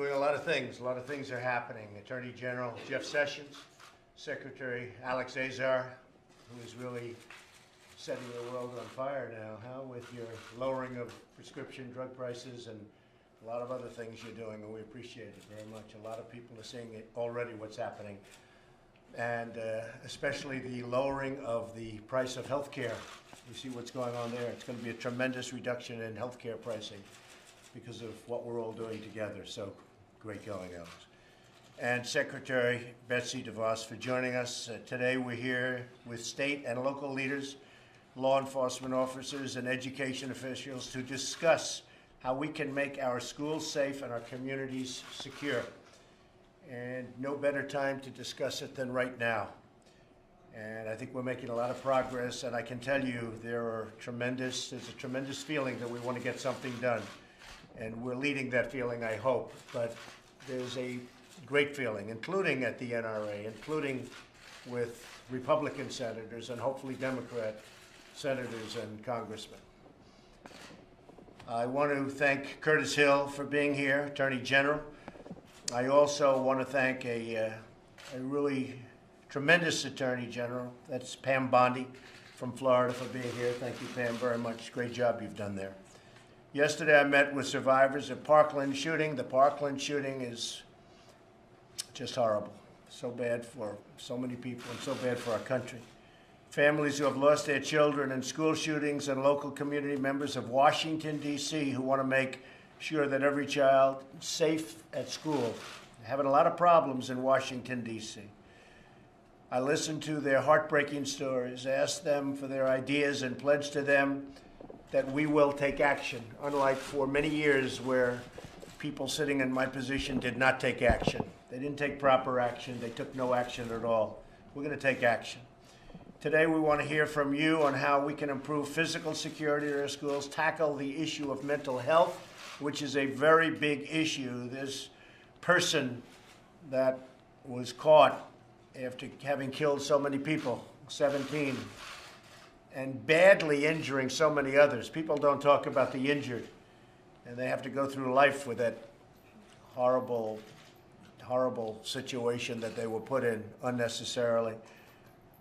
doing a lot of things. A lot of things are happening. Attorney General Jeff Sessions, Secretary Alex Azar, who is really setting the world on fire now, with your lowering of prescription drug prices and a lot of other things you're doing, and we appreciate it very much. A lot of people are seeing it already, what's happening, and especially the lowering of the price of health care. You see what's going on there. It's going to be a tremendous reduction in health care pricing because of what we're all doing together. So great going, Alex. And Secretary Betsy DeVos for joining us. Today we're here with state and local leaders, law enforcement officers, and education officials to discuss how we can make our schools safe and our communities secure. And no better time to discuss it than right now. And I think we're making a lot of progress, and I can tell you there's a tremendous feeling that we want to get something done. And we're leading that feeling, I hope. But there's a great feeling, including at the NRA, including with Republican senators and hopefully Democrat senators and congressmen. I want to thank Curtis Hill for being here, Attorney General. I also want to thank a really tremendous Attorney General. That's Pam Bondi from Florida for being here. Thank you, Pam, very much. Great job you've done there. Yesterday I met with survivors of Parkland shooting. The Parkland shooting is just horrible. So bad for so many people and so bad for our country. Families who have lost their children in school shootings and local community members of Washington, D.C. who want to make sure that every child is safe at school. They're having a lot of problems in Washington, D.C. I listened to their heartbreaking stories, asked them for their ideas, and pledged to them that we will take action, unlike for many years where people sitting in my position did not take action. They didn't take proper action. They took no action at all. We're going to take action. Today we want to hear from you on how we can improve physical security in our schools, tackle the issue of mental health, which is a very big issue. This person that was caught after having killed so many people, 17, and badly injuring so many others. People don't talk about the injured, and they have to go through life with that horrible, horrible situation that they were put in unnecessarily.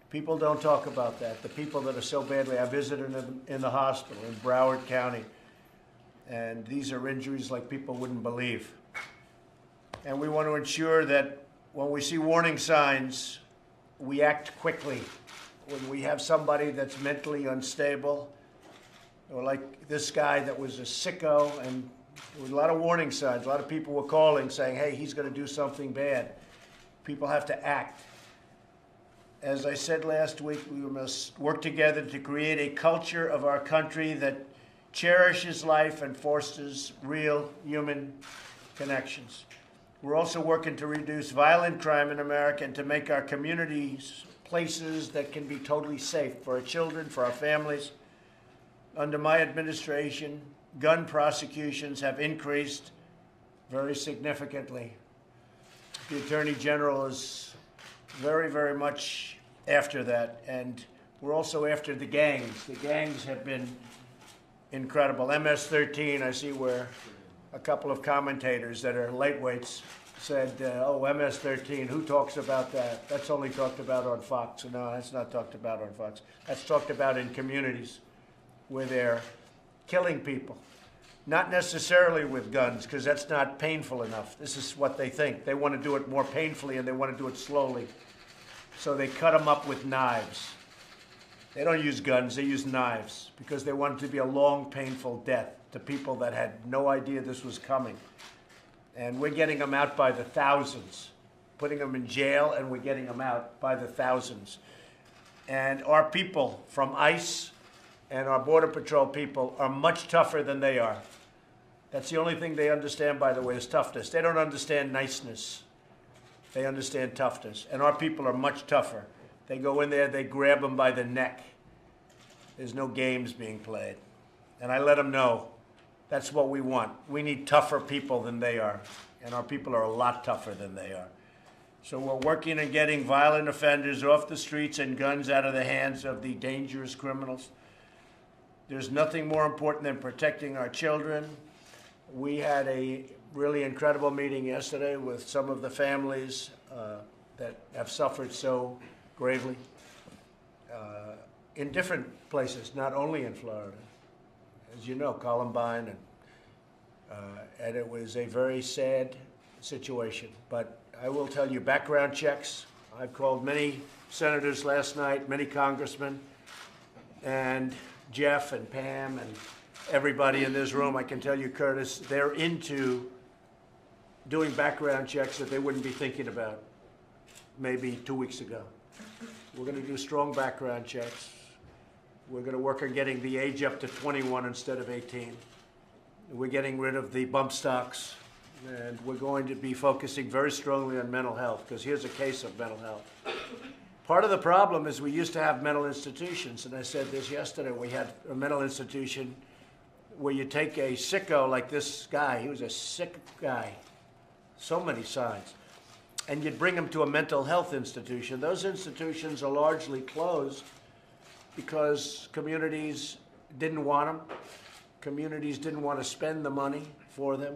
People don't talk about that. The people that are so badly, I visited them in the hospital in Broward County, and these are injuries like people wouldn't believe. And we want to ensure that when we see warning signs, we act quickly. When we have somebody that's mentally unstable, or like this guy that was a sicko, and there was a lot of warning signs. A lot of people were calling saying, hey, he's going to do something bad. People have to act. As I said last week, we must work together to create a culture of our country that cherishes life and fosters real human connections. We're also working to reduce violent crime in America and to make our communities places that can be totally safe for our children, for our families. Under my administration, gun prosecutions have increased very significantly. The Attorney General is very, very much after that, and we're also after the gangs. The gangs have been incredible. MS-13, I see where a couple of commentators that are lightweights said, oh, MS-13, who talks about that? That's only talked about on Fox. No, that's not talked about on Fox. That's talked about in communities where they're killing people. Not necessarily with guns, because that's not painful enough. This is what they think. They want to do it more painfully, and they want to do it slowly. So they cut them up with knives. They don't use guns, they use knives, because they want it to be a long, painful death to people that had no idea this was coming. And we're getting them out by the thousands, putting them in jail, and we're getting them out by the thousands. And our people from ICE and our Border Patrol people are much tougher than they are. That's the only thing they understand, by the way, is toughness. They don't understand niceness. They understand toughness. And our people are much tougher. They go in there, they grab them by the neck. There's no games being played. And I let them know that's what we want. We need tougher people than they are. And our people are a lot tougher than they are. So we're working on getting violent offenders off the streets and guns out of the hands of the dangerous criminals. There's nothing more important than protecting our children. We had a really incredible meeting yesterday with some of the families that have suffered so gravely in different places, not only in Florida. As you know, Columbine, and it was a very sad situation. But I will tell you, background checks, I've called many senators last night, many congressmen, and Jeff and Pam and everybody in this room. I can tell you, Curtis, they're into doing background checks that they wouldn't be thinking about maybe 2 weeks ago. We're going to do strong background checks. We're going to work on getting the age up to 21 instead of 18. We're getting rid of the bump stocks, and we're going to be focusing very strongly on mental health, because here's a case of mental health. Part of the problem is we used to have mental institutions, and I said this yesterday. We had a mental institution where you take a sicko like this guy. He was a sick guy, so many signs, and you'd bring him to a mental health institution. Those institutions are largely closed because communities didn't want them. Communities didn't want to spend the money for them.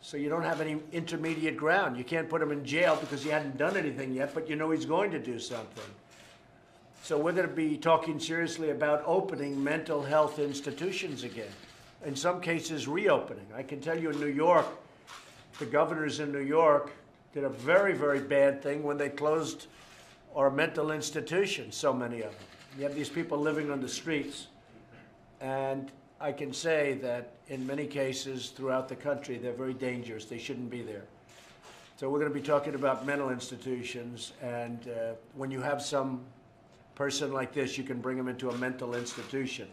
So you don't have any intermediate ground. You can't put him in jail because he hadn't done anything yet, but you know he's going to do something. So we're going to be talking seriously about opening mental health institutions again. In some cases, reopening. I can tell you in New York, the governors in New York did a very, very bad thing when they closed our mental institutions, so many of them. You have these people living on the streets, and I can say that in many cases throughout the country, they're very dangerous. They shouldn't be there. So we're going to be talking about mental institutions, and when you have some person like this, you can bring them into a mental institution,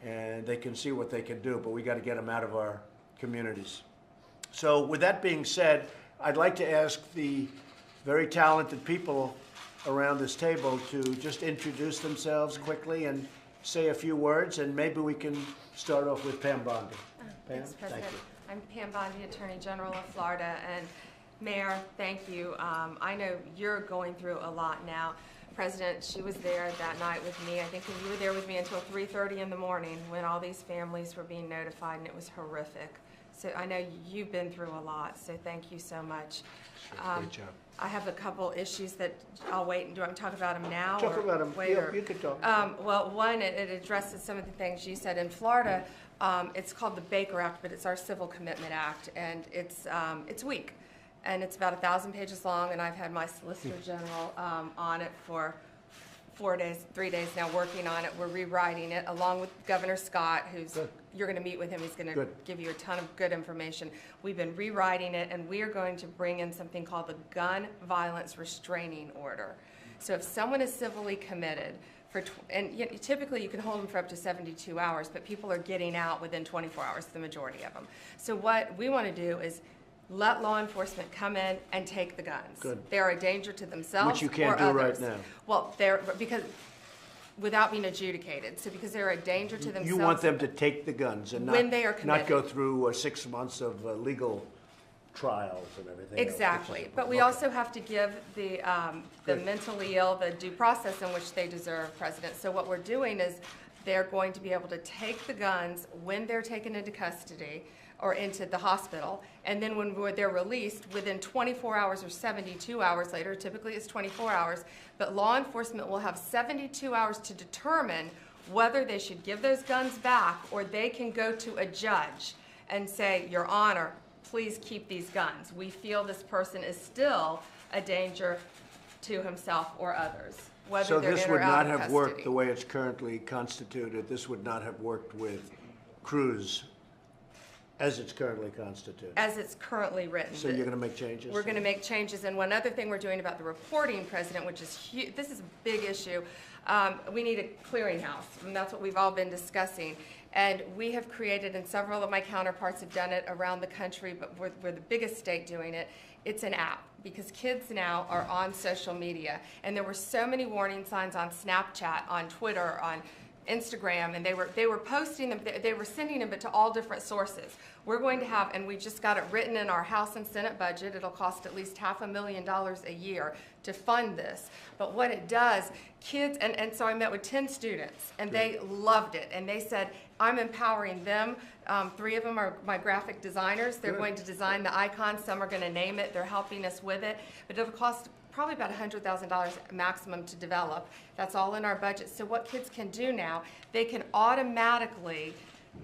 and they can see what they can do, but we got to get them out of our communities. So with that being said, I'd like to ask the very talented people around this table to just introduce themselves quickly and say a few words, and maybe we can start off with Pam Bondi. Pam, Thanks, President. thank you. I'm Pam Bondi, Attorney General of Florida, and Mayor, thank you. I know you're going through a lot now. President, she was there that night with me. I think you were there with me until 3:30 in the morning when all these families were being notified, and it was horrific. So I know you've been through a lot, so thank you so much. Great job. I have a couple issues that I'll wait. Do you want me to talk about them now? Talk about them. Later? You could talk. Well, one, it addresses some of the things you said. In Florida, it's called the Baker Act, but it's our Civil Commitment Act, and it's weak. And it's about 1,000 pages long, and I've had my Solicitor General on it for 3 days now, working on it. We're rewriting it, along with Governor Scott, who's, Good. You're going to meet with him. He's going to Good. give you a ton of good information. We've been rewriting it, and we are going to bring in something called the Gun Violence Restraining Order. So if someone is civilly committed, and typically you can hold them for up to 72 hours, but people are getting out within 24 hours, the majority of them. So what we want to do is let law enforcement come in and take the guns. Good. They're a danger to themselves Which you can't or do right others. now. Well, because without being adjudicated. So because they're a danger to themselves. You want them to take the guns and when they are not go committed. through 6 months of legal trials and everything else, Exactly. which is- But we okay. also have to give the Good. mentally ill the due process in which they deserve, President. So what we're doing is they're going to be able to take the guns when they're taken into custody or into the hospital, and then when they're released within 24 hours or 72 hours later, typically it's 24 hours, but law enforcement will have 72 hours to determine whether they should give those guns back, or they can go to a judge and say, Your Honor, please keep these guns. We feel this person is still a danger to himself or others, whether So they're this in or would out not of have worked custody. the way it's currently constituted. This would not have worked with Cruz as it's currently constituted. As it's currently written. So you're going to make changes? We're going to make changes, and one other thing we're doing about the reporting, President, which is huge, this is a big issue. We need a clearinghouse, and that's what we've all been discussing. And we have created, and several of my counterparts have done it around the country, but we're the biggest state doing it. It's an app, because kids now are on social media, and there were so many warning signs on Snapchat, on Twitter, on Instagram, and they were posting them, they were sending them, but to all different sources. We're going to have, and we just got it written in our House and Senate budget, it'll cost at least $500,000 a year to fund this. But what it does, kids, and so I met with 10 students, and they loved it, and they said, I'm empowering them. 3 of them are my graphic designers. They're going to design the icon. Some are going to name it. They're helping us with it. But it'll cost probably about $100,000 maximum to develop. That's all in our budget. So what kids can do now, they can automatically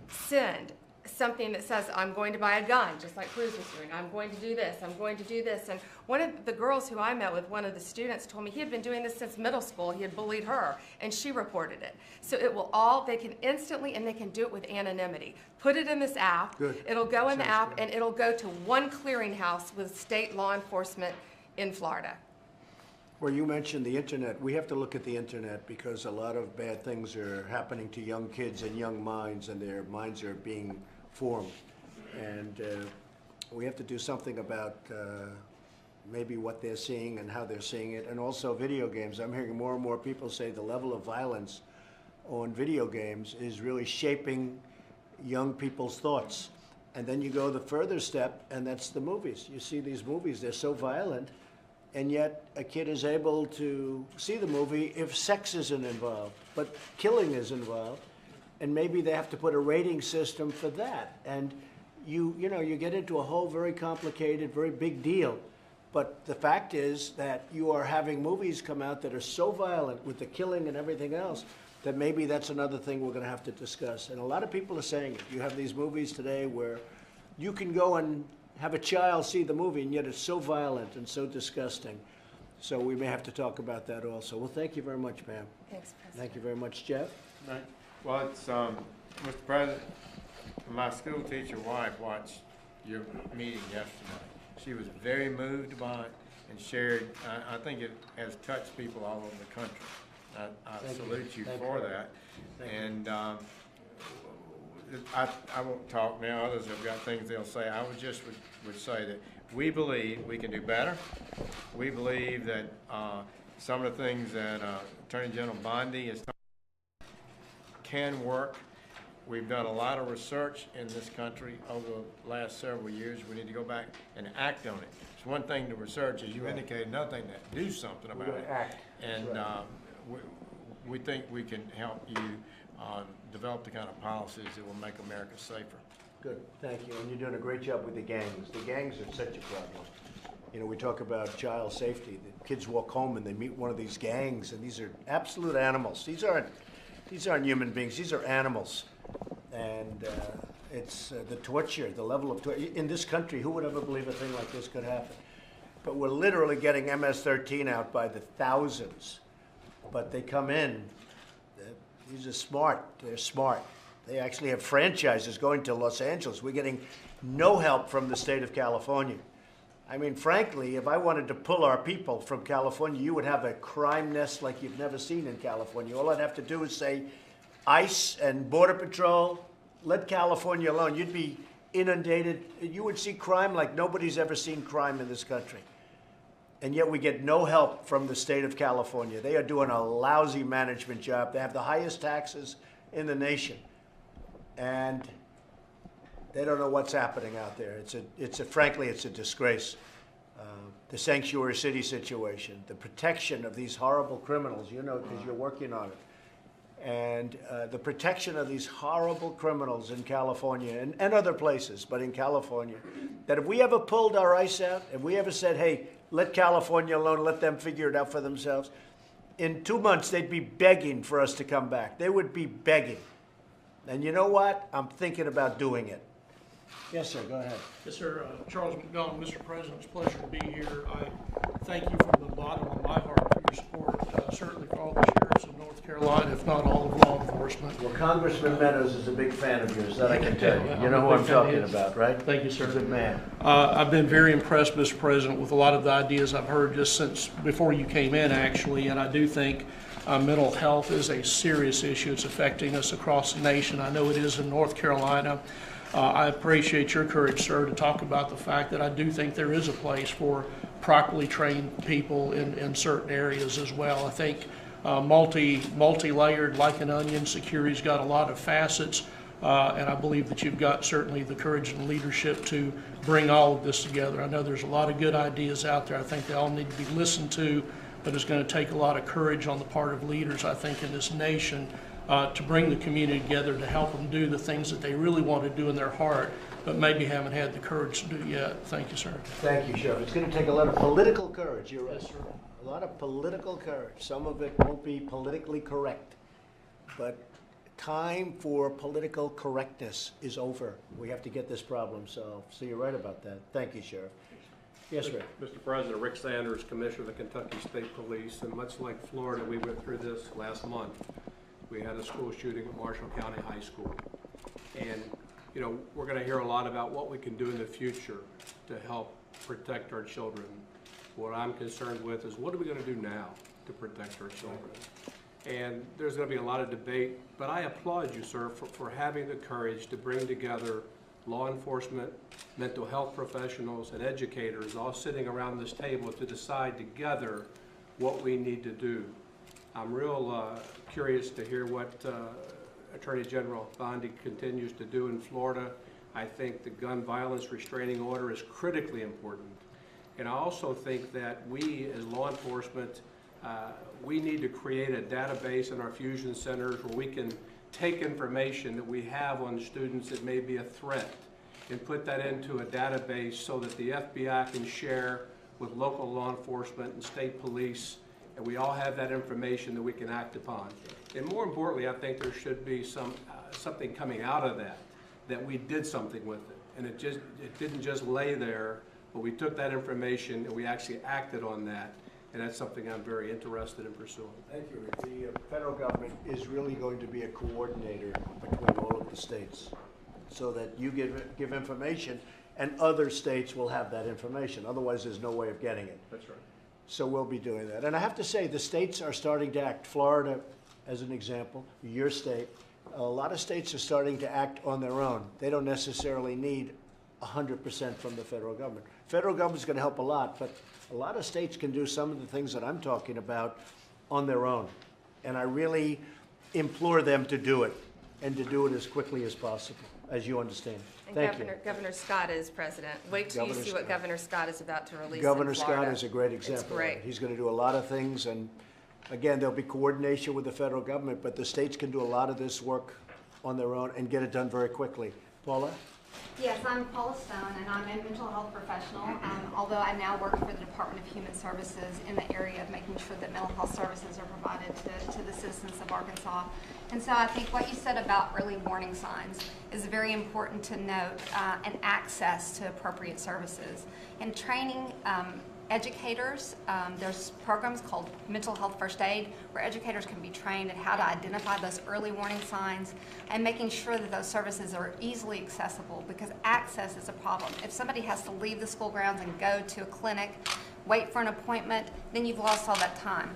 send something that says, I'm going to buy a gun, just like Cruz was doing. I'm going to do this. I'm going to do this. And one of the girls who I met with, one of the students, told me he had been doing this since middle school. He had bullied her, and she reported it. So it will all, they can instantly, and they can do it with anonymity. Put it in this app. Good. It'll go in the Sounds app, good. and it'll go to one clearinghouse with state law enforcement in Florida. Well, you mentioned the internet. We have to look at the internet because a lot of bad things are happening to young kids and young minds, and their minds are being formed. And we have to do something about maybe what they're seeing and how they're seeing it. And also video games. I'm hearing more and more people say the level of violence on video games is really shaping young people's thoughts. And then you go the further step, and that's the movies. You see these movies, they're so violent, and yet a kid is able to see the movie if sex isn't involved, but killing is involved, and maybe they have to put a rating system for that. And you know, you get into a whole very complicated, very big deal. But the fact is that you are having movies come out that are so violent with the killing and everything else that maybe that's another thing we're going to have to discuss. And a lot of people are saying it. You have these movies today where you can go and have a child see the movie, and yet it's so violent and so disgusting. So we may have to talk about that also. Well, thank you very much, ma'am. Thanks, President. Thank you very much, Jeff. Right. Well, it's, Mr. President, my school teacher wife watched your meeting yesterday. She was very moved by it and shared, I think it has touched people all over the country. I Thank you. salute you Thank for you. that. Thank you. And I won't talk now, others have got things they'll say. I would say that we believe we can do better. We believe that some of the things that Attorney General Bondi is can work. We've done a lot of research in this country over the last several years. We need to go back and act on it. It's one thing to research, as you indicated, another thing to do something about it. Act. And we think we can help you develop the kind of policies that will make America safer. Good, thank you. And you're doing a great job with the gangs. The gangs are such a problem. You know, we talk about child safety. The kids walk home and they meet one of these gangs, and these are absolute animals. These aren't human beings. These are animals. And it's the torture, the level of torture. In this country, who would ever believe a thing like this could happen? But we're literally getting MS-13 out by the thousands. But they come in. These are smart. They're smart. They actually have franchises going to Los Angeles. We're getting no help from the state of California. I mean, frankly, if I wanted to pull our people from California, you would have a crime nest like you've never seen in California. All I'd have to do is say, ICE and Border Patrol, let California alone. You'd be inundated. You would see crime like nobody's ever seen crime in this country. And yet we get no help from the state of California. They are doing a lousy management job. They have the highest taxes in the nation. And they don't know what's happening out there. Frankly, it's a disgrace. The sanctuary city situation, the protection of these horrible criminals, you know, because you're working on it. And the protection of these horrible criminals in California and other places, but in California, that if we ever pulled our ICE out, if we ever said, hey, let California alone, let them figure it out for themselves, in 2 months they'd be begging for us to come back. They would be begging. And you know what? I'm thinking about doing it. Yes, sir, go ahead. Yes, sir. Charles McDonald, Mr. President, it's a pleasure to be here. I thank you from the bottom of my heart for your support, certainly for all the sheriffs of North Carolina, if not all of law enforcement. Well, Congressman Meadows is a big fan of yours, that I can tell you. You know who I'm talking about, right? Thank you, sir. He's a good man. I've been very impressed, Mr. President, with a lot of the ideas I've heard just since before you came in, actually, and I do think mental health is a serious issue. It's affecting us across the nation. I know it is in North Carolina. I appreciate your courage, sir, to talk about the fact that I do think there is a place for properly trained people in certain areas as well. I think multi-layered, like an onion, security's got a lot of facets, and I believe that you've got certainly the courage and leadership to bring all of this together. I know there's a lot of good ideas out there. I think they all need to be listened to, but it's going to take a lot of courage on the part of leaders, I think, in this nation to bring the community together to help them do the things that they really want to do in their heart, but maybe haven't had the courage to do yet. Thank you, sir. Thank you, Sheriff. It's going to take a lot of political courage, you're right. Yes, sir. A lot of political courage. Some of it won't be politically correct, but time for political correctness is over. We have to get this problem solved. So you're right about that. Thank you, Sheriff. Yes, Rick. Mr. President, Rick Sanders, Commissioner of the Kentucky State Police, and much like Florida, we went through this last month. We had a school shooting at Marshall County High School. And, you know, we're going to hear a lot about what we can do in the future to help protect our children. What I'm concerned with is what are we going to do now to protect our children? And there's going to be a lot of debate, but I applaud you, sir, for having the courage to bring together law enforcement, mental health professionals, and educators all sitting around this table to decide together what we need to do. I'm real curious to hear what Attorney General Bondi continues to do in Florida. I think the gun violence restraining order is critically important. And I also think that we, as law enforcement, we need to create a database in our fusion centers where we can take information that we have on students that may be a threat and put that into a database so that the FBI can share with local law enforcement and state police, and we all have that information that we can act upon. And more importantly, I think there should be something coming out of that we did something with it. And it didn't just lay there, but we took that information and we actually acted on that. And that's something I'm very interested in pursuing. Thank you, Rick. The federal government is really going to be a coordinator between all of the states so that you give information and other states will have that information. Otherwise, there's no way of getting it. That's right. So we'll be doing that. And I have to say, the states are starting to act. Florida, as an example, your state, a lot of states are starting to act on their own. They don't necessarily need 100% from the federal government. Federal government's going to help a lot, but a lot of states can do some of the things that I'm talking about on their own. And I really implore them to do it, and to do it as quickly as possible, as you understand. And Thank you. Governor Scott is president. Wait till you Governor see what Scott. Governor Scott is about to release Governor in Florida. Scott is a great example. It's great. He's going to do a lot of things, and again, there'll be coordination with the federal government, but the states can do a lot of this work on their own and get it done very quickly. Paula? Yes, I'm Paula Stone, and I'm a mental health professional, although I now work for the Department of Human Services in the area of making sure that mental health services are provided to the citizens of Arkansas. And so I think what you said about early warning signs is very important to note, and access to appropriate services. And training educators, there's programs called Mental Health First Aid where educators can be trained in how to identify those early warning signs and making sure that those services are easily accessible, because access is a problem. If somebody has to leave the school grounds and go to a clinic, wait for an appointment, then you've lost all that time.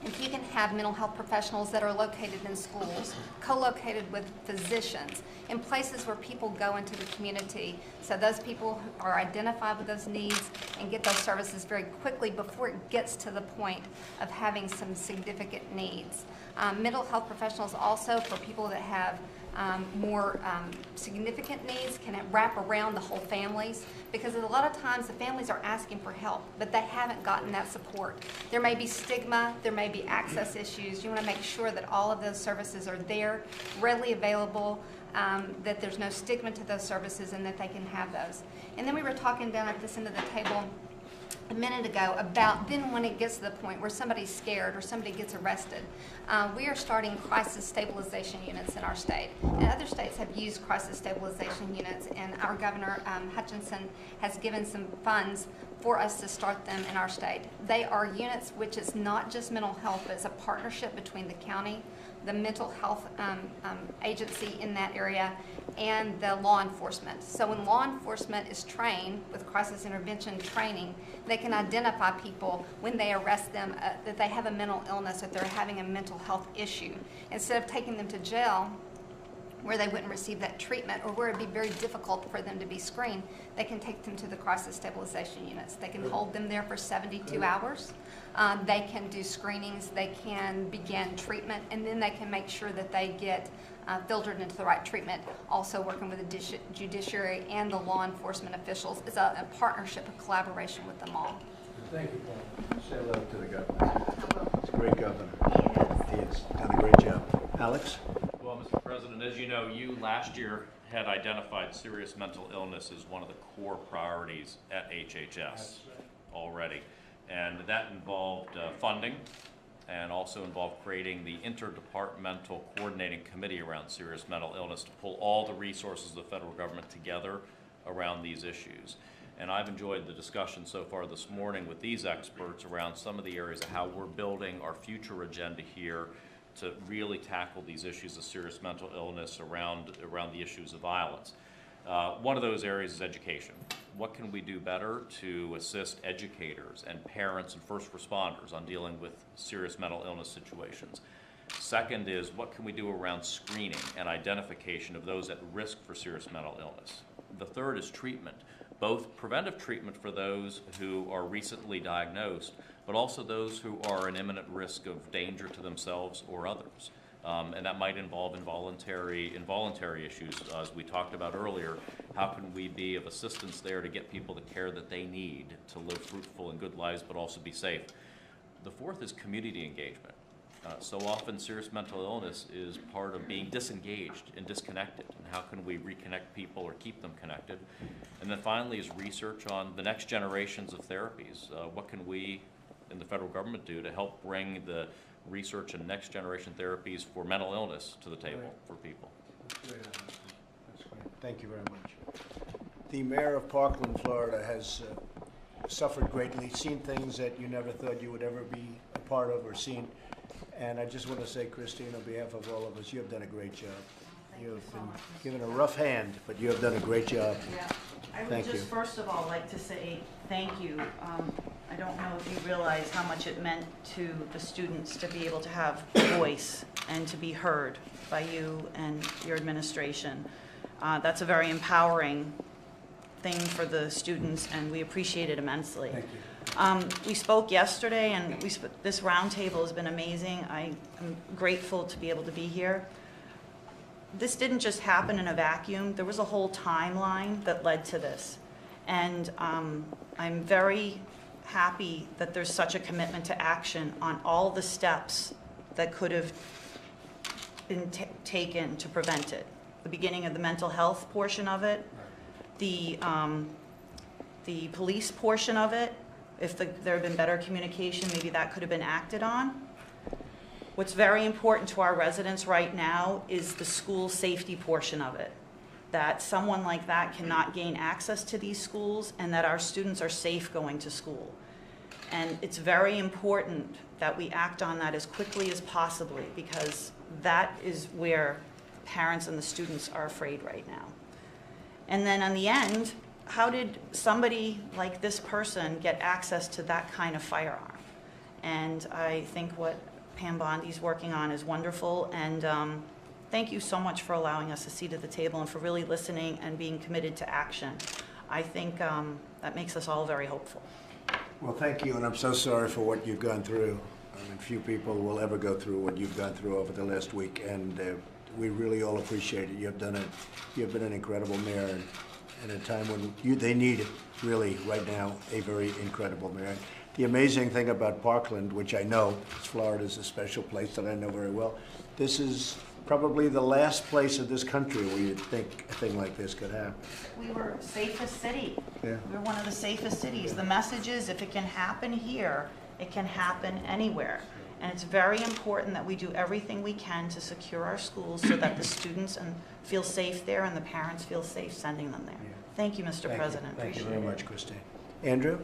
If you can have mental health professionals that are located in schools, co-located with physicians, in places where people go into the community, so those people are identified with those needs and get those services very quickly before it gets to the point of having some significant needs. Mental health professionals also, for people that have more significant needs, can wrap around the whole families, because a lot of times the families are asking for help, but they haven't gotten that support. There may be stigma, there may be access issues. You want to make sure that all of those services are there, readily available, that there's no stigma to those services, and that they can have those. And then we were talking down at this end of the table a minute ago about then when it gets to the point where somebody's scared or somebody gets arrested. We are starting crisis stabilization units in our state. And other states have used crisis stabilization units, and our Governor Hutchinson has given some funds for us to start them in our state. They are units which is not just mental health, but it's a partnership between the county, the mental health agency in that area, and the law enforcement. So when law enforcement is trained with crisis intervention training, they can identify people when they arrest them that they have a mental illness, that they're having a mental health issue. Instead of taking them to jail, where they wouldn't receive that treatment, or where it'd be very difficult for them to be screened, they can take them to the crisis stabilization units. They can hold them there for 72 hours. They can do screenings, they can begin treatment, and then they can make sure that they get filtered into the right treatment, also working with the judiciary and the law enforcement officials. It's a partnership, a collaboration with them all. Thank you, Paul. Say hello to the governor. I will. He's a great governor. Yes. He has done a great job. Alex? Well, Mr. President, as you know, you last year had identified serious mental illness as one of the core priorities at HHS already. And that involved funding and also involved creating the interdepartmental coordinating committee around serious mental illness to pull all the resources of the federal government together around these issues. And I've enjoyed the discussion so far this morning with these experts around some of the areas of how we're building our future agenda here to really tackle these issues of serious mental illness around the issues of violence. One of those areas is education. What can we do better to assist educators and parents and first responders on dealing with serious mental illness situations? Second is, what can we do around screening and identification of those at risk for serious mental illness? The third is treatment, both preventive treatment for those who are recently diagnosed, but also those who are in imminent risk of danger to themselves or others. And that might involve involuntary issues, as we talked about earlier. How can we be of assistance there to get people the care that they need to live fruitful and good lives, but also be safe? The fourth is community engagement. So often serious mental illness is part of being disengaged and disconnected, and how can we reconnect people or keep them connected? And then finally is research on the next generations of therapies. What can we in the federal government do to help bring the research and next generation therapies for mental illness to the table for people? That's great. Thank you very much. The mayor of Parkland, Florida has suffered greatly, seen things that you never thought you would ever be a part of or seen. And I just want to say, Christine, on behalf of all of us, you have done a great job. You have been given a rough hand, but you have done a great job. Yeah, I would Thank you. just first of all like to say thank you. I don't know if you realize how much it meant to the students to be able to have a voice and to be heard by you and your administration. That's a very empowering thing for the students, and we appreciate it immensely. Thank you. We spoke yesterday, and this roundtable has been amazing. I am grateful to be able to be here. This didn't just happen in a vacuum. There was a whole timeline that led to this. And I'm very happy that there's such a commitment to action on all the steps that could have been taken to prevent it. The beginning of the mental health portion of it, the police portion of it. If there had been better communication, maybe that could have been acted on. What's very important to our residents right now is the school safety portion of it. That someone like that cannot gain access to these schools, and that our students are safe going to school. And it's very important that we act on that as quickly as possible, because that is where parents and the students are afraid right now. And then on the end, how did somebody like this person get access to that kind of firearm? And I think what Pam Bondi's working on is wonderful, and thank you so much for allowing us a seat at the table and for really listening and being committed to action. I think that makes us all very hopeful. Well, thank you, and I'm so sorry for what you've gone through. I mean, few people will ever go through what you've gone through over the last week, and we really all appreciate it. You've been an incredible mayor, and at a time when they need, really, right now, a very incredible mayor. The amazing thing about Parkland, which I know, Florida is a special place that I know very well, this is probably the last place in this country where you'd think a thing like this could happen. We were safest city. Yeah. We're one of the safest cities. The message is, if it can happen here, it can happen anywhere. And it's very important that we do everything we can to secure our schools so that the students feel safe there and the parents feel safe sending them there. Yeah. Thank you, Mr. President. Thank you Appreciate very it. much, Christine. Andrew?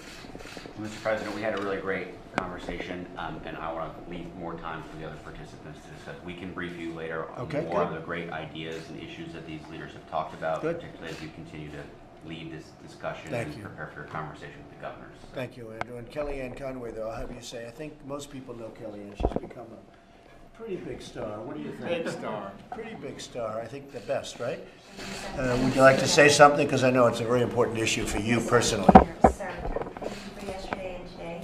Mr. President, we had a really great conversation, and I want to leave more time for the other participants to discuss. We can brief you later on Okay, more good. of the great ideas and issues that these leaders have talked about, Good. particularly as you continue to lead this discussion Thank and you. prepare for your conversation with the governors. So. Thank you, Andrew. And Kellyanne Conway, though, I'll have you say, I think most people know Kellyanne. She's become a pretty big star. What do you think? Big star. Pretty big star. I think the best, right? Would you like to say something? Because I know it's a very important issue for you personally. Sir, thank you for yesterday and today.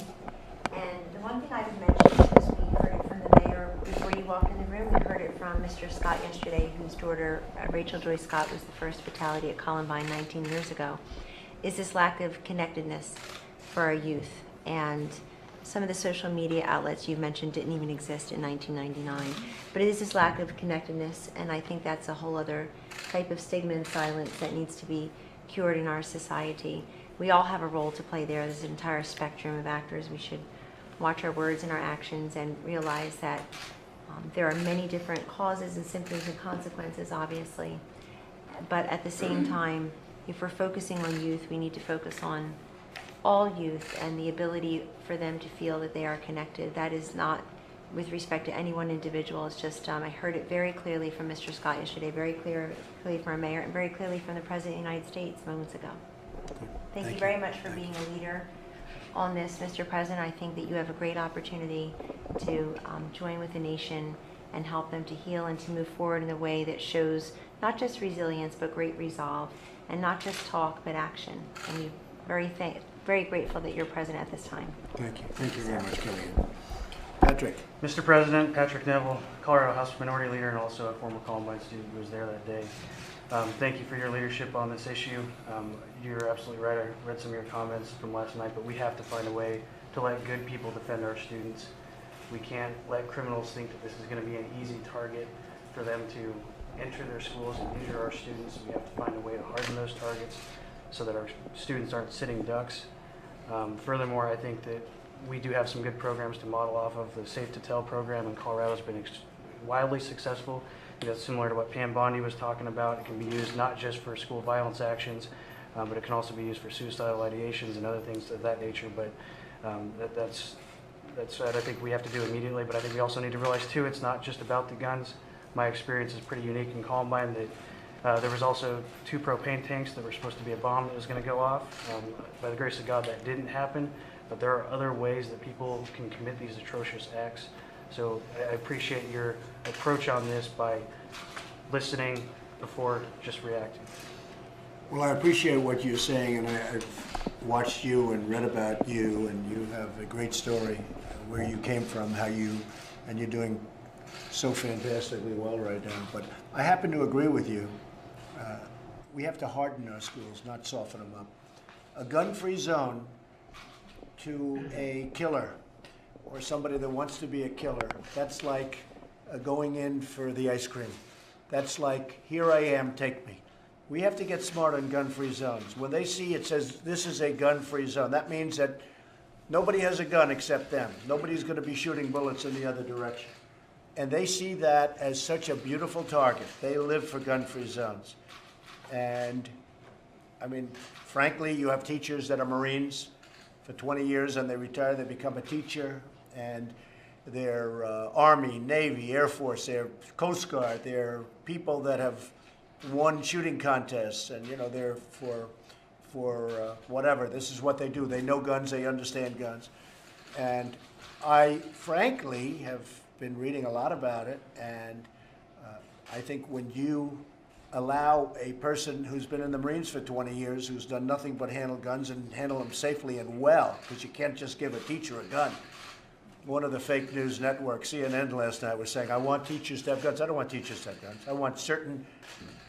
And the one thing I would mention is we heard it from the mayor before you walked in the room. We heard it from Mr. Scott yesterday, whose daughter, Rachel Joy Scott, was the first fatality at Columbine 19 years ago, is this lack of connectedness for our youth. And some of the social media outlets you've mentioned didn't even exist in 1999. But it is this lack of connectedness, and I think that's a whole other type of stigma and silence that needs to be cured in our society. We all have a role to play there. There's an entire spectrum of actors. We should watch our words and our actions and realize that there are many different causes and symptoms and consequences, obviously. But at the same time, if we're focusing on youth, we need to focus on all youth and the ability for them to feel that they are connected. That is not with respect to any one individual. It's just, I heard it very clearly from Mr. Scott yesterday, very clearly from our mayor, and very clearly from the President of the United States moments ago. Thank you very much for being a leader on this, Mr. President. I think that you have a great opportunity to join with the nation and help them to heal and to move forward in a way that shows not just resilience, but great resolve, and not just talk, but action. And we're very grateful that you're president at this time. Thank you. Thank you very much, Kelly. Patrick. Mr. President, Patrick Neville, Colorado House Minority Leader and also a former Columbine student who was there that day. Thank you for your leadership on this issue. You're absolutely right. I read some of your comments from last night, but we have to find a way to let good people defend our students. We can't let criminals think that this is going to be an easy target for them to enter their schools and injure our students. We have to find a way to harden those targets so that our students aren't sitting ducks. Furthermore, I think that we do have some good programs to model off of. The Safe to Tell program in Colorado has been wildly successful. That's similar to what Pam Bondi was talking about. It can be used not just for school violence actions, but it can also be used for suicidal ideations and other things of that nature. But that's what I think we have to do immediately. But I think we also need to realize, too, it's not just about the guns. My experience is pretty unique in Columbine that there was also 2 propane tanks that were supposed to be a bomb that was going to go off. By the grace of God, that didn't happen. But there are other ways that people can commit these atrocious acts. So I appreciate your approach on this by listening before just reacting. Well, I appreciate what you're saying, and I've watched you and read about you, and you have a great story where you came from, and you're doing so fantastically well right now. But I happen to agree with you. We have to harden our schools, not soften them up. A gun-free zone to a killer or somebody that wants to be a killer, that's like going in for the ice cream. That's like, here I am, take me. We have to get smart on gun-free zones. When they see it says, this is a gun-free zone, that means that nobody has a gun except them. Nobody's going to be shooting bullets in the other direction. And they see that as such a beautiful target. They live for gun-free zones. And, I mean, frankly, you have teachers that are Marines for 20 years and they retire, they become a teacher, and they're Army, Navy, Air Force, they're Coast Guard, they're people that have won shooting contests, and they're for whatever. This is what they do. They know guns, they understand guns. And I frankly have been reading a lot about it, and I think when you allow a person who's been in the Marines for 20 years, who's done nothing but handle guns and handle them safely and well, because you can't just give a teacher a gun. One of the fake news networks, CNN last night, was saying, I want teachers to have guns. I don't want teachers to have guns. I want certain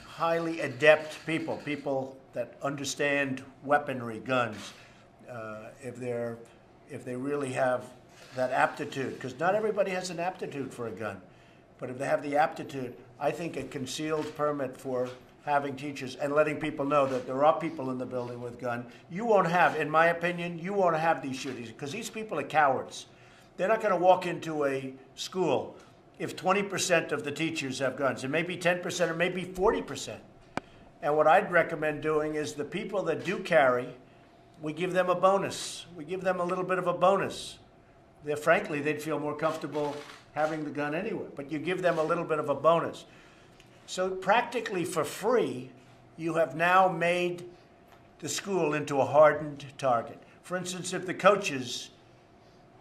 highly adept people that understand weaponry, guns, if they really have that aptitude, because not everybody has an aptitude for a gun. But if they have the aptitude, I think a concealed permit for having teachers and letting people know that there are people in the building with guns, you won't have, in my opinion, you won't have these shootings, because these people are cowards. They're not going to walk into a school if 20% of the teachers have guns. It may be 10% or maybe 40%. And what I'd recommend doing is the people that do carry, we give them a bonus. We give them a little bit of a bonus. Frankly, they'd feel more comfortable having the gun anyway, but you give them a little bit of a bonus. So practically for free, you have now made the school into a hardened target. For instance, if the coaches,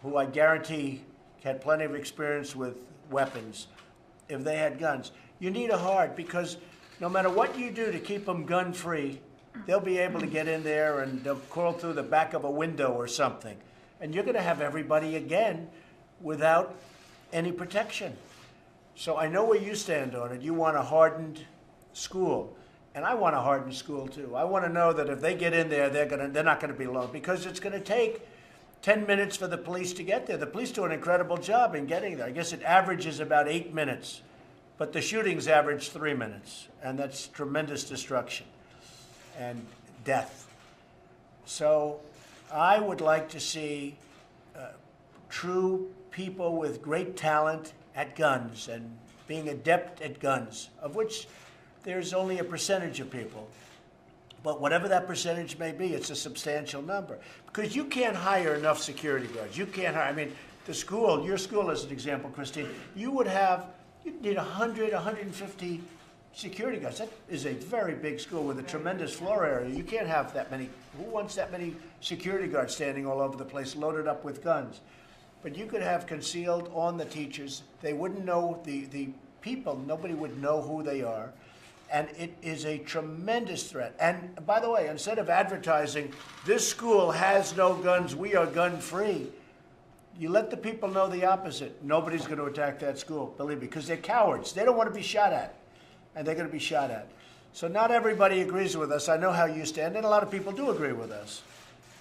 who I guarantee had plenty of experience with weapons, if they had guns, you need a hard, because no matter what you do to keep them gun-free, they'll be able to get in there and they'll crawl through the back of a window or something. And you're going to have everybody again without any protection. So I know where you stand on it. You want a hardened school. And I want a hardened school too. I want to know that if they get in there, they're not going to be alone, because it's going to take 10 minutes for the police to get there. The police do an incredible job in getting there. I guess it averages about 8 minutes, but the shootings average 3 minutes, and that's tremendous destruction and death. So I would like to see true people with great talent at guns and being adept at guns, of which there's only a percentage of people. But whatever that percentage may be, it's a substantial number. Because you can't hire enough security guards. You can't hire, I mean, the school, your school as an example, Christine, you'd need 100, 150 security guards. That is a very big school with a tremendous floor area. You can't have that many. Who wants that many security guards standing all over the place, loaded up with guns? But you could have concealed on the teachers. They wouldn't know the people. Nobody would know who they are. And it is a tremendous threat. And by the way, instead of advertising, this school has no guns, we are gun-free, you let the people know the opposite. Nobody's going to attack that school, believe me, because they're cowards. They don't want to be shot at, and they're going to be shot at. So not everybody agrees with us. I know how you stand, and a lot of people do agree with us.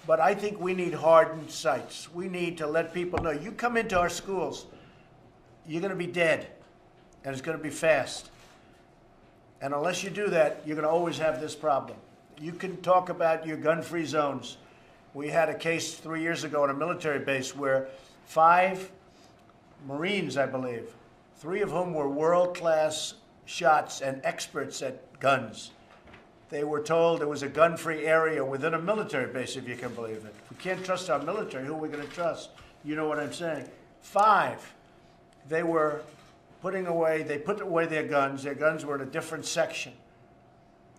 But I think we need hardened sights. We need to let people know, you come into our schools, you're going to be dead, and it's going to be fast. And unless you do that, you're going to always have this problem. You can talk about your gun-free zones. We had a case 3 years ago on a military base where 5 Marines, I believe, 3 of whom were world-class shots and experts at guns. They were told there was a gun-free area within a military base, if you can believe it. If we can't trust our military, who are we going to trust? You know what I'm saying. 5, they were putting away, they put away their guns. Their guns were in a different section.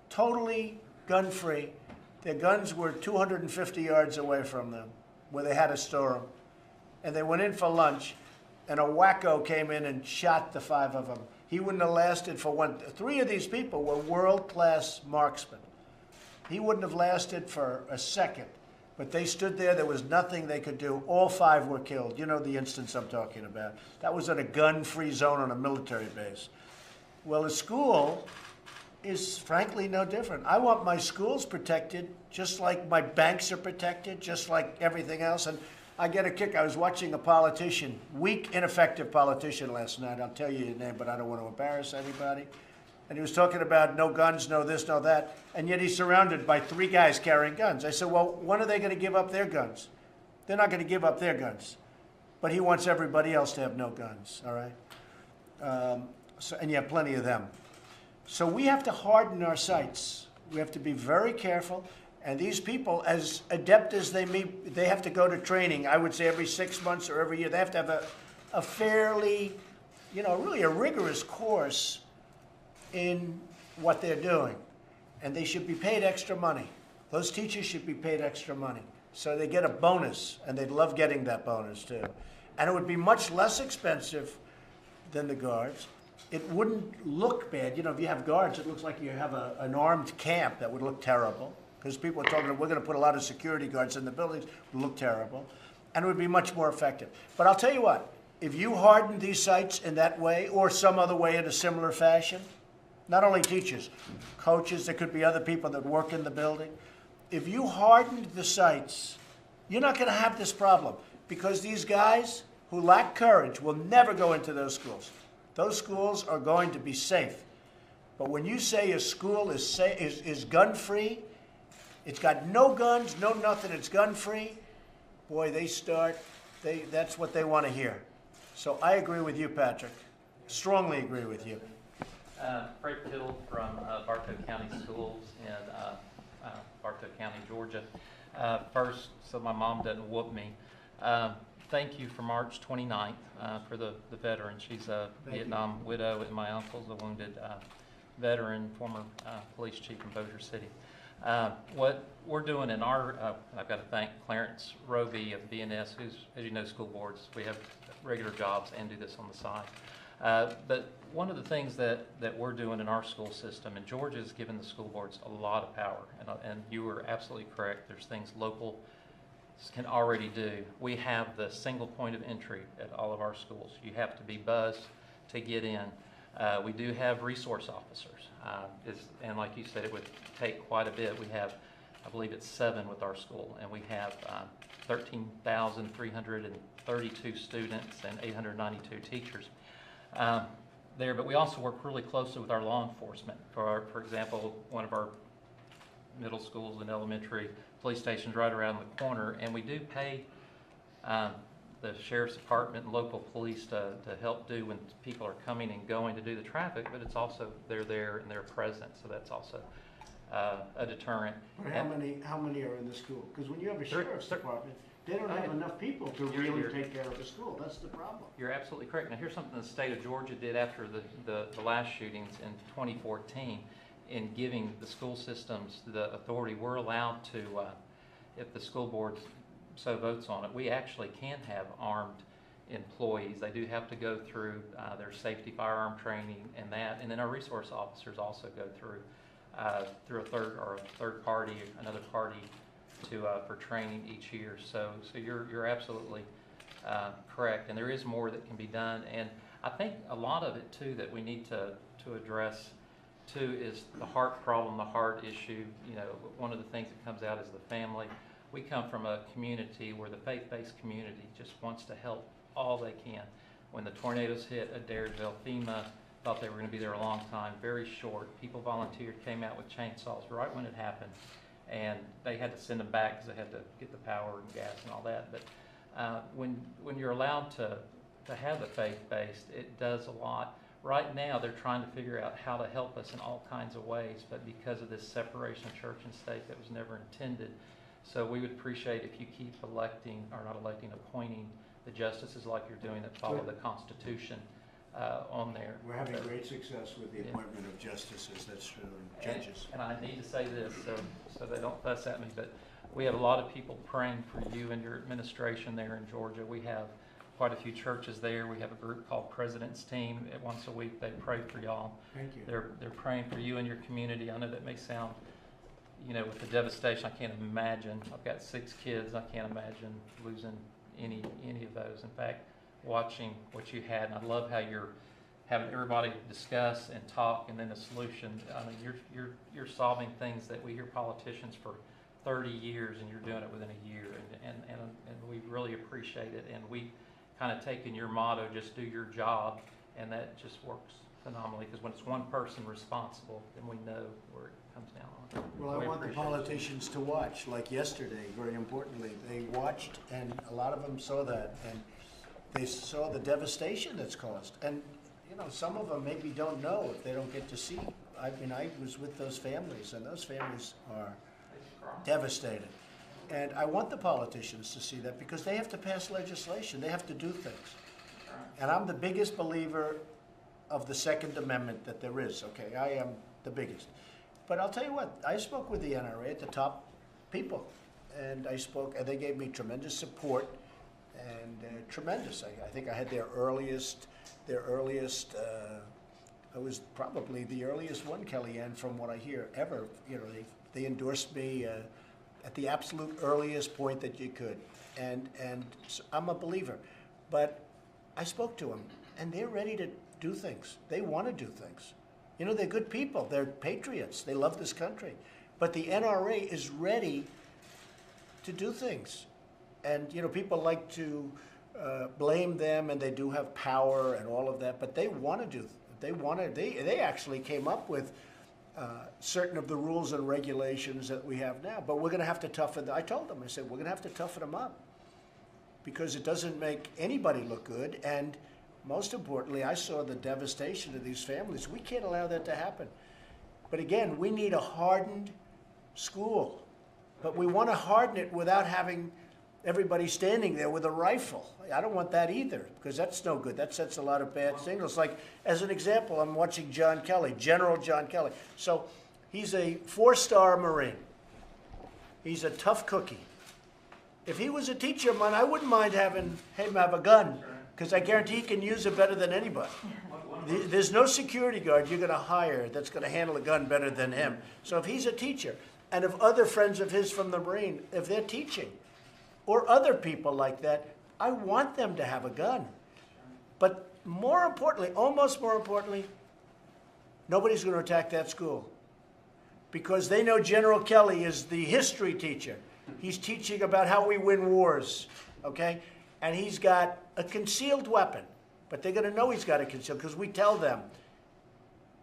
Totally gun-free. Their guns were 250 yards away from them, where they had to store them. And they went in for lunch, and a wacko came in and shot the 5 of them. He wouldn't have lasted for 3 of these people were world-class marksmen. He wouldn't have lasted for a second. But they stood there. There was nothing they could do. All 5 were killed. You know the instance I'm talking about. That was in a gun-free zone on a military base. Well, a school is frankly no different. I want my schools protected just like my banks are protected, just like everything else. And I get a kick. I was watching a politician, weak, ineffective politician last night. I'll tell you his name, but I don't want to embarrass anybody. And he was talking about no guns, no this, no that. And yet he's surrounded by 3 guys carrying guns. I said, well, when are they going to give up their guns? They're not going to give up their guns. But he wants everybody else to have no guns, all right? And you have plenty of them. So we have to harden our sights. We have to be very careful. And these people, as adept as they may, they have to go to training, I would say every 6 months or every year. They have to have a fairly, really a rigorous course in what they're doing. And they should be paid extra money. Those teachers should be paid extra money. So they get a bonus, and they'd love getting that bonus too. And it would be much less expensive than the guards. It wouldn't look bad. If you have guards, it looks like you have an armed camp. That would look terrible. Because people are talking, we're going to put a lot of security guards in the buildings. It would look terrible. And it would be much more effective. But I'll tell you what, if you harden these sites in that way, or some other way in a similar fashion, not only teachers, coaches, there could be other people that work in the building. If you hardened the sites, you're not going to have this problem. Because these guys who lack courage will never go into those schools. Those schools are going to be safe. But when you say a school is gun-free, it's got no guns, no nothing, it's gun-free, boy, that's what they want to hear. So I agree with you, Patrick. Strongly agree with you. Fred Kittle from Bartow County Schools in Bartow County, Georgia. First, so my mom doesn't whoop me, thank you for March 29th for the veteran. She's a Vietnam widow, and my uncle's a wounded veteran, former police chief in Bossier City. What we're doing in our, I've got to thank Clarence Roby of BNS, who's, as you know, school boards. We have regular jobs and do this on the side. But one of the things that we're doing in our school system, and Georgia has given the school boards a lot of power, and you were absolutely correct. There's things local can already do. We have the single point of entry at all of our schools. You have to be buzzed to get in. We do have resource officers, and like you said, it would take quite a bit. We have I believe it's 7 with our school, and we have 13,332 students and 892 teachers there. But we also work really closely with our law enforcement. For example, one of our middle schools and elementary police stations right around the corner, and we do pay the sheriff's department and local police to help do when people are coming and going to do the traffic, but it's also they're there and they're present, so that's also a deterrent. But how many are in the school? Because when you have a sheriff's department, they don't have enough people to really take care of the school. That's the problem. You're absolutely correct. Now, here's something the state of Georgia did after the last shootings in 2014 in giving the school systems the authority. We're allowed to, if the school board so votes on it, we actually can have armed employees. They do have to go through their safety firearm training and that, and then our resource officers also go through a third party, another party for training each year. So you're absolutely correct, and there is more that can be done. And I think a lot of it too that we need to address too is the heart problem, the heart issue. You know, one of the things that comes out is the family. We come from a community where the faith-based community just wants to help all they can. When the tornadoes hit Adairsville, FEMA thought they were going to be there a long time, very short. People volunteered, came out with chainsaws right when it happened, and they had to send them back because they had to get the power and gas and all that. But when you're allowed to have the faith-based, it does a lot. Right now, they're trying to figure out how to help us in all kinds of ways, but because of this separation of church and state that was never intended. So we would appreciate if you keep appointing the justices like you're doing that follow the Constitution on there. We're having great success with the appointment of justices, that's true, and judges. And I need to say this so they don't fuss at me, but we have a lot of people praying for you and your administration there in Georgia. We have quite a few churches there. We have a group called President's Team. Once a week they pray for y'all. Thank you. They're praying for you and your community. I know that may sound, you know, with the devastation, I can't imagine. I've got 6 kids. I can't imagine losing any of those. In fact, watching what you had, and I love how you're having everybody discuss and talk, and then a solution. I mean, you're solving things that we hear politicians for 30 years, and you're doing it within a year, and we really appreciate it. And we kind of taken your motto, just do your job, and that just works phenomenally, because when it's one person responsible, then we know where it comes down on. Well, I We want the appreciate it. politicians to watch, like yesterday, very importantly. They watched, and a lot of them saw that, and they saw the devastation that's caused. And, you know, some of them maybe don't know if they don't get to see. I mean, I was with those families, and those families are devastated. And I want the politicians to see that, because they have to pass legislation. They have to do things. And I'm the biggest believer of the Second Amendment that there is, okay? I am the biggest. But I'll tell you what, I spoke with the NRA at the top people, and they gave me tremendous support, and tremendous. I think I had their earliest, I was probably the earliest one, Kellyanne, from what I hear, ever. You know, they endorsed me at the absolute earliest point that you could, and so I'm a believer. But I spoke to them, and they're ready to do things. They want to do things. You know, they're good people. They're patriots. They love this country. But the NRA is ready to do things. And, you know, people like to blame them, and they do have power and all of that, but they want to do, they actually came up with certain of the rules and regulations that we have now. But we're going to have to toughen, I told them, I said, we're going to have to toughen them up, because it doesn't make anybody look good. And most importantly, I saw the devastation of these families. We can't allow that to happen. But again, we need a hardened school. But we want to harden it without having everybody standing there with a rifle. I don't want that either, because that's no good. That sets a lot of bad signals. Like, as an example, I'm watching John Kelly, General John Kelly. So he's a 4-star Marine. He's a tough cookie. If he was a teacher, man, I wouldn't mind having him have a gun, because I guarantee he can use it better than anybody. There's no security guard you're going to hire that's going to handle a gun better than him. So if he's a teacher, and if other friends of his from the Marine, if they're teaching, or other people like that, I want them to have a gun. But more importantly, almost more importantly, nobody's going to attack that school. because they know General Kelly is the history teacher. He's teaching about how we win wars, okay? And he's got a concealed weapon, but they're going to know he's got a concealed because we tell them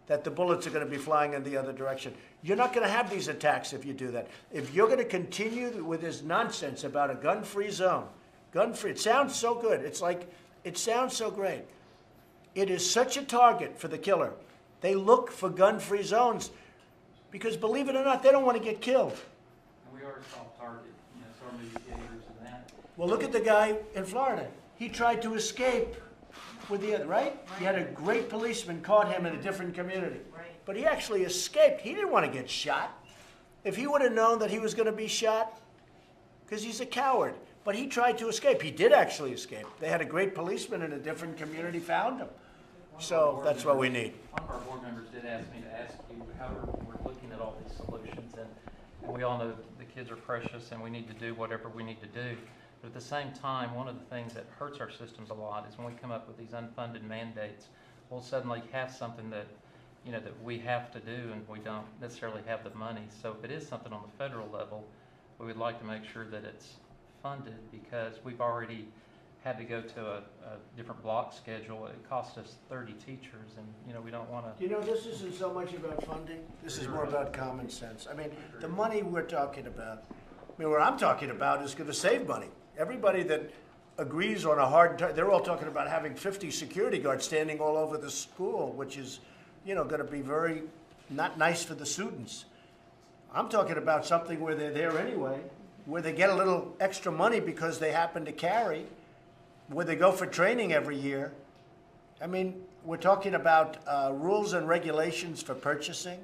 that the bullets are going to be flying in the other direction. You're not going to have these attacks if you do that. If you're going to continue with this nonsense about a gun-free zone, gun-free, it sounds so good. It's like, it sounds so great. It is such a target for the killer. They look for gun-free zones because, believe it or not, they don't want to get killed. And we are a soft target, you know, so are movie theaters and that. Well, look at the guy in Florida. He tried to escape with the other, right? He had a great policeman caught him in a different community. Right. But he actually escaped. He didn't want to get shot. If he would have known that he was going to be shot, because he's a coward. But he tried to escape. He did actually escape. They had a great policeman in a different community found him. So that's what we need. One of our board members did ask me to ask you how we're looking at all these solutions, and we all know the kids are precious and we need to do whatever we need to do. But at the same time, one of the things that hurts our systems a lot is when we come up with these unfunded mandates, we'll suddenly have something that, you know, that we have to do and we don't necessarily have the money. So if it is something on the federal level, we would like to make sure that it's funded because we've already had to go to a different block schedule. It cost us 30 teachers and, you know, we don't want to. You know, this isn't so much about funding. This is more about common sense. I mean, the money we're talking about, I mean, what I'm talking about is going to save money. Everybody that agrees on a hard time, they're all talking about having 50 security guards standing all over the school, which is, you know, going to be very not nice for the students. I'm talking about something where they're there anyway, where they get a little extra money because they happen to carry, where they go for training every year. I mean, we're talking about rules and regulations for purchasing.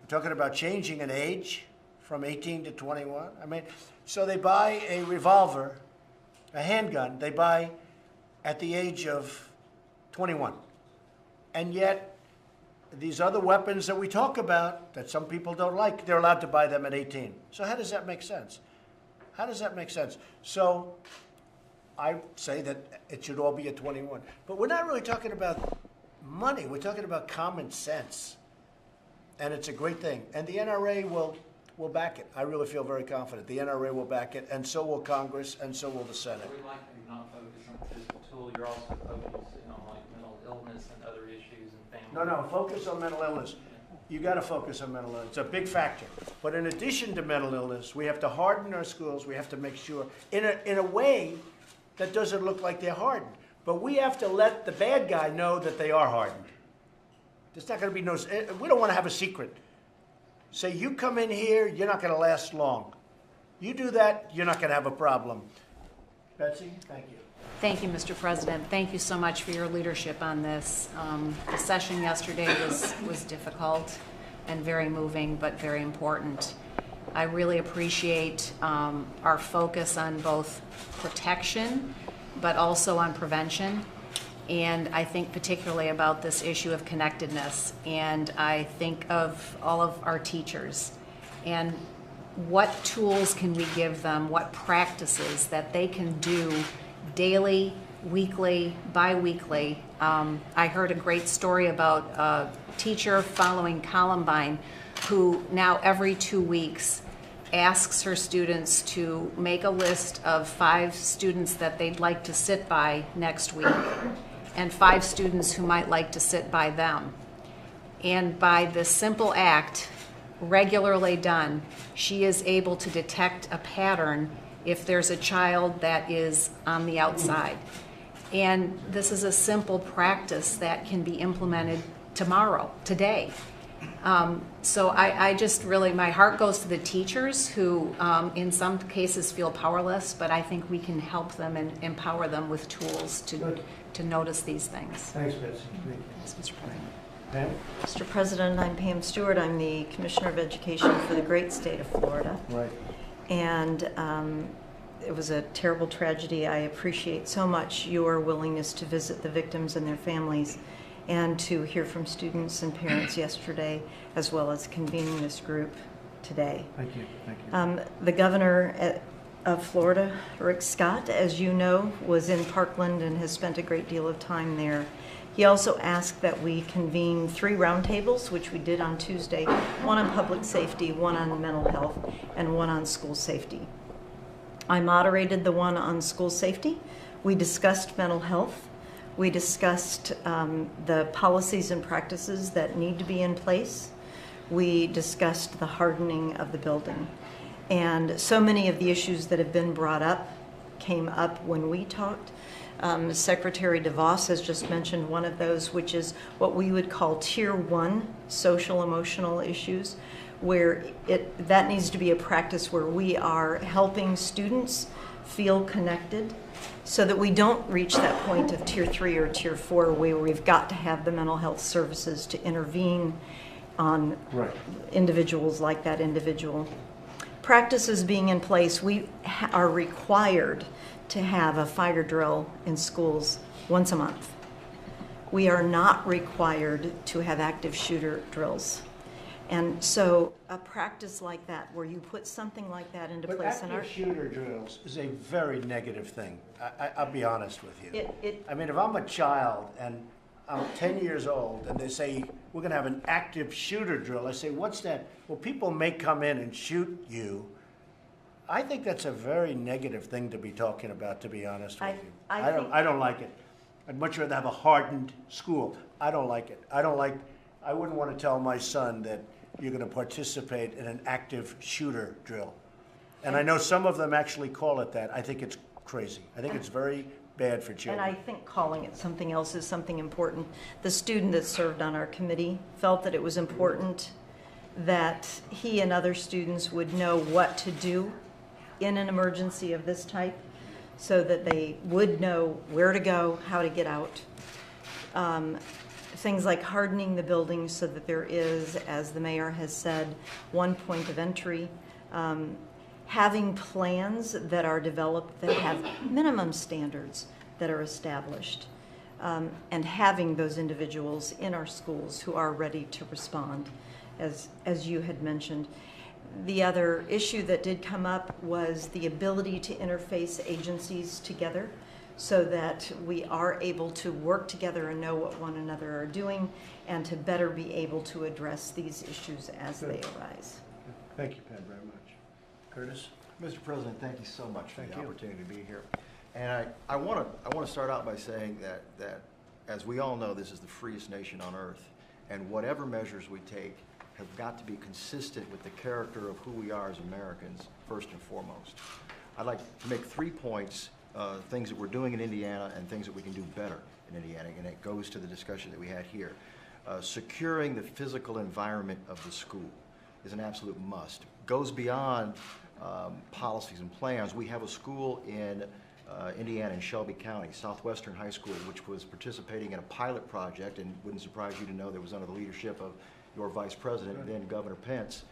We're talking about changing an age from 18 to 21. I mean, so they buy a revolver, a handgun, they buy at the age of 21. And yet, these other weapons that we talk about, that some people don't like, they're allowed to buy them at 18. So how does that make sense? How does that make sense? So I say that it should all be at 21. But we're not really talking about money. We're talking about common sense. And it's a great thing. And the NRA will back it. I really feel very confident. The NRA will back it, and so will Congress, and so will the Senate. We like to not focus on the physical tool. You're also focusing on like mental illness and other issues and family. No, focus on mental illness. You got to focus on mental illness. It's a big factor. But in addition to mental illness, we have to harden our schools. We have to make sure, in a way that doesn't look like they're hardened. But we have to let the bad guy know that they are hardened. There's not going to be no, we don't want to have a secret. Say, you come in here, you're not going to last long. You do that, you're not going to have a problem. Betsy, thank you. Thank you, Mr. President. Thank you so much for your leadership on this. The session yesterday was difficult and very moving, but very important. I really appreciate our focus on both protection, but also on prevention. And I think particularly about this issue of connectedness. And I think of all of our teachers and what tools can we give them, what practices that they can do daily, weekly, bi-weekly. I heard a great story about a teacher following Columbine who now every 2 weeks asks her students to make a list of 5 students that they'd like to sit by next week and 5 students who might like to sit by them. And by this simple act, regularly done, she is able to detect a pattern if there's a child that is on the outside. And this is a simple practice that can be implemented tomorrow, today. So I just really, my heart goes to the teachers who in some cases feel powerless, but I think we can help them and empower them with tools to notice these things. Thanks, Betsy. Yes, Mr. President. Pam? Mr. President, I'm Pam Stewart. I'm the Commissioner of Education for the great state of Florida. Right. And it was a terrible tragedy. I appreciate so much your willingness to visit the victims and their families and to hear from students and parents yesterday, as well as convening this group today. Thank you. Thank you. The governor of Florida, Rick Scott, as you know, was in Parkland and has spent a great deal of time there. He also asked that we convene 3 roundtables, which we did on Tuesday, one on public safety, one on mental health, and one on school safety. I moderated the one on school safety. We discussed mental health. We discussed the policies and practices that need to be in place. We discussed the hardening of the building. And so many of the issues that have been brought up came up when we talked. Secretary DeVos has just mentioned one of those, which is what we would call Tier 1 social emotional issues, where that needs to be a practice where we are helping students feel connected so that we don't reach that point of Tier 3 or Tier 4 where we've got to have the mental health services to intervene on individuals like that individual. Practices being in place, we are required to have a fire drill in schools once a month. We are not required to have active shooter drills. And so a practice like that, where you put something like that into place in our... But active shooter drills is a very negative thing. I'll be honest with you. I mean, if I'm a child and I'm 10 years old and they say, we're gonna have an active shooter drill, I say, what's that? Well, people may come in and shoot you. I think that's a very negative thing to be talking about, to be honest with you. I don't like it. I'd much rather have a hardened school. I don't like it. I wouldn't want to tell my son that you're going to participate in an active shooter drill. And I know some of them actually call it that. I think it's crazy. I think it's very bad for children. And I think calling it something else is something important. The student that served on our committee felt that it was important that he and other students would know what to do in an emergency of this type so that they would know where to go, how to get out. Things like hardening the building so that there is, as the mayor has said, one point of entry. Having plans that are developed that have minimum standards that are established. And having those individuals in our schools who are ready to respond, as you had mentioned. The other issue that did come up was the ability to interface agencies together so that we are able to work together and know what one another are doing and to better be able to address these issues as they arise. Thank you, Pat, very much. Curtis? Mr. President, thank you so much for the opportunity to be here. And I want to start out by saying that as we all know, this is the freest nation on earth, and whatever measures we take have got to be consistent with the character of who we are as Americans, first and foremost. I'd like to make 3 points, things that we're doing in Indiana and things that we can do better in Indiana, and it goes to the discussion that we had here. Securing the physical environment of the school is an absolute must. Goes beyond policies and plans. We have a school in Indiana in Shelby County, Southwestern High School, which was participating in a pilot project, and wouldn't surprise you to know that was under the leadership of your Vice President, then Governor Pence.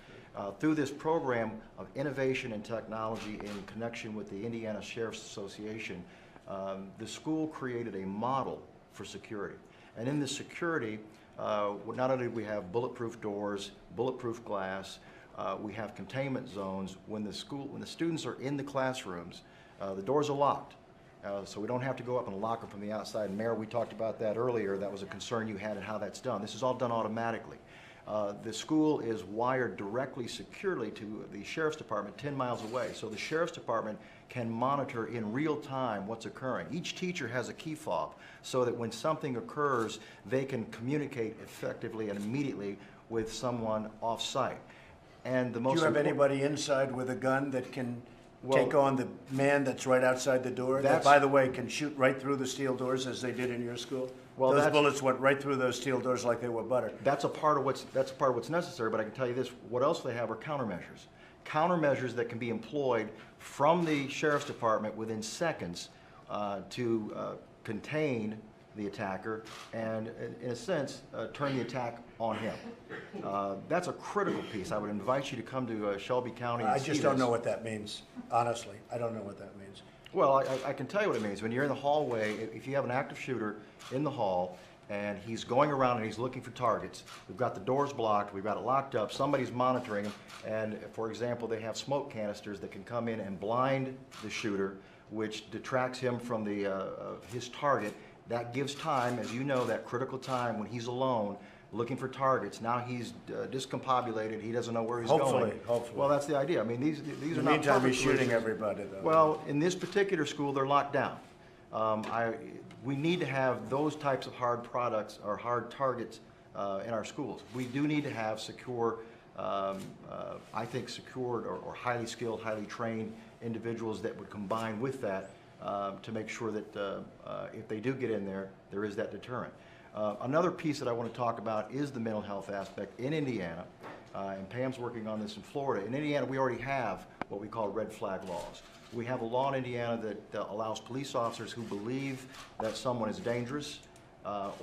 Through this program of innovation and technology in connection with the Indiana Sheriff's Association, the school created a model for security. And in this security, not only do we have bulletproof doors, bulletproof glass, we have containment zones. When the students are in the classrooms, the doors are locked. So we don't have to go up and lock them from the outside. Mayor, we talked about that earlier. That was a concern you had and how that's done. This is all done automatically. The school is wired directly, securely to the Sheriff's Department 10 miles away. So the Sheriff's Department can monitor in real time what's occurring. Each teacher has a key fob so that when something occurs, they can communicate effectively and immediately with someone off-site. And the most Do you have anybody inside with a gun that can take on the man that's right outside the door? That, by the way, can shoot right through the steel doors as they did in your school? Well, those bullets went right through those steel doors like they were butter. That's a part of what's necessary. But I can tell you this: what else they have are countermeasures. Countermeasures that can be employed from the Sheriff's Department within seconds to contain the attacker and, in a sense, turn the attack on him. That's a critical piece. I would invite you to come to Shelby County and I see just don't this. know what that means, honestly. I don't know what that means. Well, I can tell you what it means. When you're in the hallway, if you have an active shooter in the hall and he's going around and he's looking for targets, we've got the doors blocked, we've got it locked up, somebody's monitoring him, and, for example, they have smoke canisters that can come in and blind the shooter, which detracts him from his target. That gives time, as you know, that critical time when he's alone, looking for targets. Now he's discombobulated, he doesn't know where he's going. Hopefully. Well, that's the idea. I mean, these In are the not meantime, he's perfect shooting solutions. everybody, though. Well, in this particular school, they're locked down. We need to have those types of hard products or hard targets in our schools. We do need to have secure, I think secured or highly skilled, highly trained individuals that would combine with that to make sure that if they do get in there, there is that deterrent. Another piece that I want to talk about is the mental health aspect in Indiana, and Pam's working on this in Florida. In Indiana, we already have what we call red flag laws. We have a law in Indiana that allows police officers who believe that someone is dangerous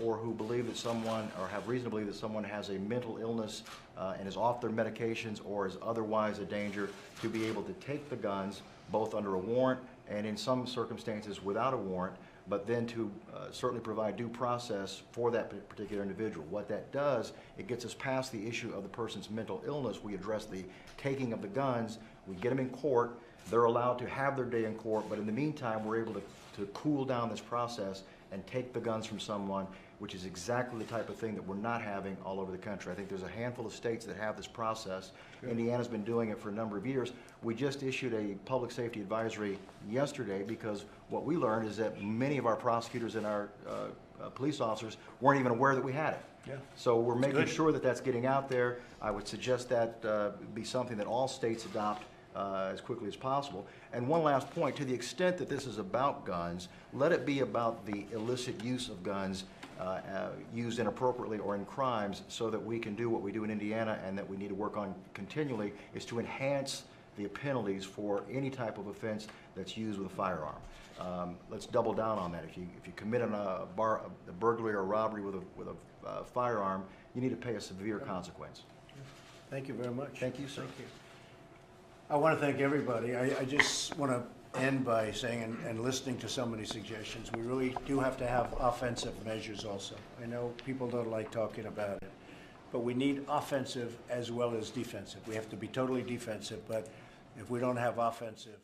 or who believe that someone, or have reason to believe that someone has a mental illness and is off their medications or is otherwise a danger, to be able to take the guns, both under a warrant and in some circumstances without a warrant, but then to certainly provide due process for that particular individual. What that does, it gets us past the issue of the person's mental illness. We address the taking of the guns, we get them in court, they're allowed to have their day in court, but in the meantime, we're able to cool down this process and take the guns from someone, which is exactly the type of thing that we're not having all over the country. I think there's a handful of states that have this process. Good. Indiana's been doing it for a number of years. We just issued a public safety advisory yesterday because what we learned is that many of our prosecutors and our police officers weren't even aware that we had it. Yeah. So we're making good. sure that that's getting out there. I would suggest that be something that all states adopt as quickly as possible. And one last point, to the extent that this is about guns, let it be about the illicit use of guns used inappropriately or in crimes, so that we can do what we do in Indiana and that we need to work on continually, is to enhance the penalties for any type of offense that's used with a firearm. Let's double down on that. If you commit a burglary or robbery with a firearm, you need to pay a severe consequence. Thank you very much. Thank you, sir. Thank you. I want to thank everybody. I just want to end by saying, and listening to so many suggestions, we really do have to have offensive measures also. I know people don't like talking about it, but we need offensive as well as defensive. We have to be totally defensive, but if we don't have offensive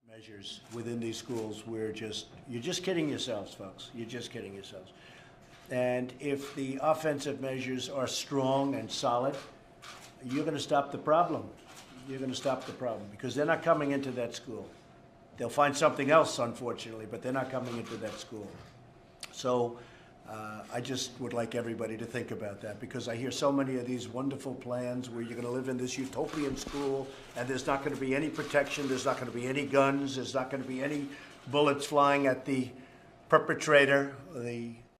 measures within these schools, you're just kidding yourselves, folks. You're just kidding yourselves. And if the offensive measures are strong and solid, you're going to stop the problem. You're going to stop the problem because they're not coming into that school. They'll find something else, unfortunately, but they're not coming into that school. So I just would like everybody to think about that, because I hear so many of these wonderful plans where you're going to live in this utopian school and there's not going to be any protection, there's not going to be any guns, there's not going to be any bullets flying at the perpetrator, the